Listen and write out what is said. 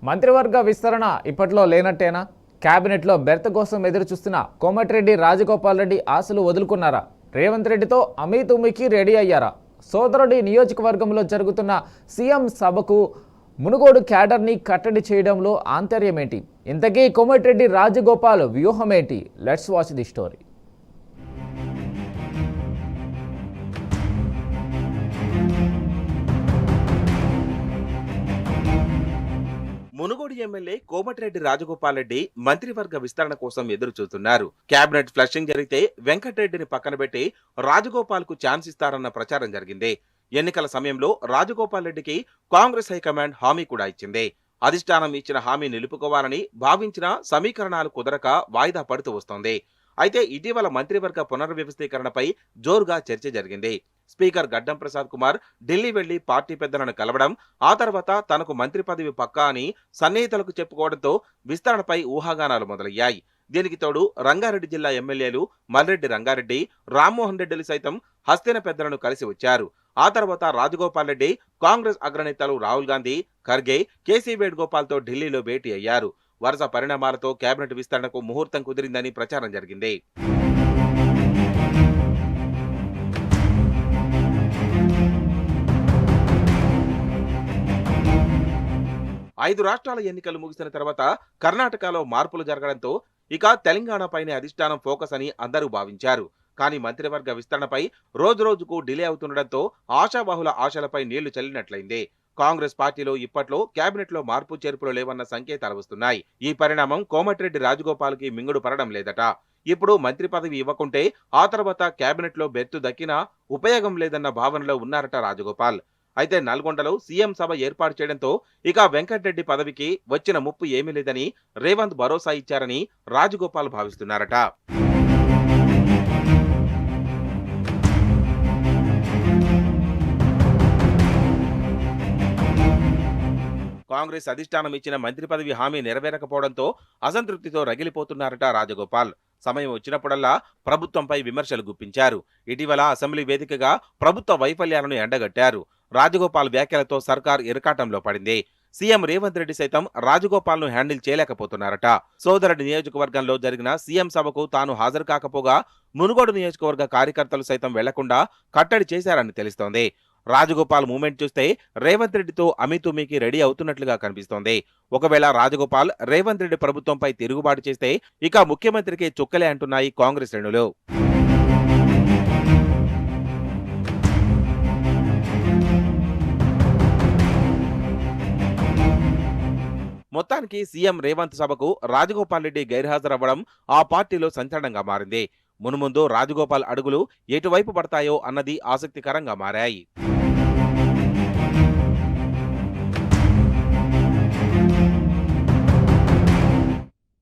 మంత్రివర్గ విస్తరణ ఇప్పట్లో లేనట్టేనా? కేబినెట్లో బెర్త్ కోసం ఎదురు చూస్తున్న కోమటిరెడ్డి రాజగోపాల్ రెడ్డి ఆశలు వదులుకున్నారా? రేవంత్ రెడ్డితో అమీతుమీకి రెడీ అయ్యారా? సోదరుడి నియోజకవర్గంలో జరుగుతున్న సీఎం సభకు మునుగోడు క్యాడర్ని కట్టడి చేయడంలో ఆంతర్యమేంటి? ఇంతకీ కోమటిరెడ్డి రాజగోపాల్ వ్యూహమేంటి? Let's watch the story. Munugode MLA Komatireddy Rajagopal Reddy మంత్రివర్గ విస్తరణ కోసం ఎదురు చూస్తున్నారు. కేబినెట్ ఫ్లషింగ్ జరిగితే వెంకటరెడ్డిని పక్కన పెట్టి రాజగోపాల్ కు ఛాన్స్ ఇస్తారన్న ప్రచారం జరిగింది. ఎన్నికల సమయంలో రాజగోపాల్ రెడ్డికి కాంగ్రెస్ హైకమాండ్ హామీ కూడా ఇచ్చింది. అధిష్టానం ఇచ్చిన హామీ నిలుపుకోవాలని భావించిన సమీకరణాలు కుదరక వాయిదా పడుతూ వస్తోంది. అయితే ఇటీవల మంత్రివర్గ పునర్వ్యవస్థీకరణపై జోరుగా చర్చ జరిగింది. స్పీకర్ గడ్డం ప్రసాద్ కుమార్ ఢిల్లీ వెళ్లి పార్టీ పెద్దలను కలవడం, ఆ తర్వాత తనకు మంత్రి పదవి పక్కా అని సన్నిహితులకు చెప్పుకోవడంతో విస్తరణపై ఊహాగానాలు మొదలయ్యాయి. దీనికి తోడు రంగారెడ్డి జిల్లా ఎమ్మెల్యేలు మల్రెడ్డి రంగారెడ్డి, రామ్మోహన్ రెడ్డిలు సైతం హస్తిన పెద్దలను కలిసి వచ్చారు. ఆ తర్వాత రాజగోపాల్ రెడ్డి కాంగ్రెస్ అగ్రనేతలు రాహుల్ గాంధీ, ఖర్గే, కేసీ వేణుగోపాల్తో ఢిల్లీలో భేటీ అయ్యారు. వరుస పరిణామాలతో కేబినెట్ విస్తరణకు ముహూర్తం కుదిరిందని ప్రచారం జరిగింది. ఐదు రాష్ట్రాల ఎన్నికలు ముగిసిన తర్వాత కర్ణాటకలో మార్పులు జరగడంతో ఇక తెలంగాణపైనే అధిష్టానం ఫోకస్ అని అందరూ భావించారు. కానీ మంత్రివర్గ విస్తరణపై రోజురోజుకు డిలే అవుతుండటంతో ఆశావాహుల ఆశలపై నీళ్లు చల్లినట్లయింది. కాంగ్రెస్ పార్టీలో ఇప్పట్లో కేబినెట్ లో మార్పు చేర్పులు లేవన్న సంకేతాలు వస్తున్నాయి. ఈ పరిణామం కోమటిరెడ్డి రాజగోపాల్ కి మింగుడు పడడం లేదట. ఇప్పుడు మంత్రి పదవి ఇవ్వకుంటే ఆ తర్వాత కేబినెట్ లో బెర్తు దక్కినా ఉపయోగం లేదన్న భావనలో ఉన్నారట రాజగోపాల్. అయితే నల్గొండలో సీఎం సభ ఏర్పాటు చేయడంతో ఇక వెంకటరెడ్డి పదవికి వచ్చిన ముప్పు ఏమీ లేదని రేవంత్ భరోసా ఇచ్చారని రాజగోపాల్ భావిస్తున్నారట. కాంగ్రెస్ అధిష్టానం ఇచ్చిన మంత్రి పదవి హామీ నెరవేరకపోవడంతో అసంతృప్తితో రగిలిపోతున్నారట రాజగోపాల్. సమయం వచ్చినప్పుడల్లా ప్రభుత్వంపై విమర్శలు గుప్పించారు. ఇటీవల అసెంబ్లీ వేదికగా ప్రభుత్వ వైఫల్యాలను ఎండగట్టారు. రాజగోపాల్ వ్యాఖ్యలతో సర్కార్ ఇరకాటంలో పడింది. సీఎం రేవంత్ రెడ్డి సైతం రాజగోపాల్ ను హ్యాండిల్ చేయలేకపోతున్నారట. సోదరుడి నియోజకవర్గంలో జరిగిన సీఎం సభకు తాను హాజరు కాకపోగా మునుగోడు నియోజకవర్గ కార్యకర్తలు సైతం వెళ్లకుండా కట్టడి చేశారని తెలుస్తోంది. రాజగోపాల్ మూమెంట్ చూస్తే రేవంత్ రెడ్డితో అమీతుమీకి రెడీ అవుతున్నట్లుగా కనిపిస్తోంది. ఒకవేళ రాజగోపాల్ రేవంత్ రెడ్డి ప్రభుత్వంపై తిరుగుబాటు చేస్తే ఇక ముఖ్యమంత్రికి చుక్కలే అంటున్నాయి కాంగ్రెస్ శ్రేణులు. మొత్తానికి సీఎం రేవంత్ సభకు రాజగోపాల్ రెడ్డి గైర్హాజరవ్వడం ఆ పార్టీలో సంచలనంగా మారింది. మున్ముందు రాజగోపాల్ అడుగులు ఎటువైపు పడతాయో అన్నది ఆసక్తికరంగా మారాయి.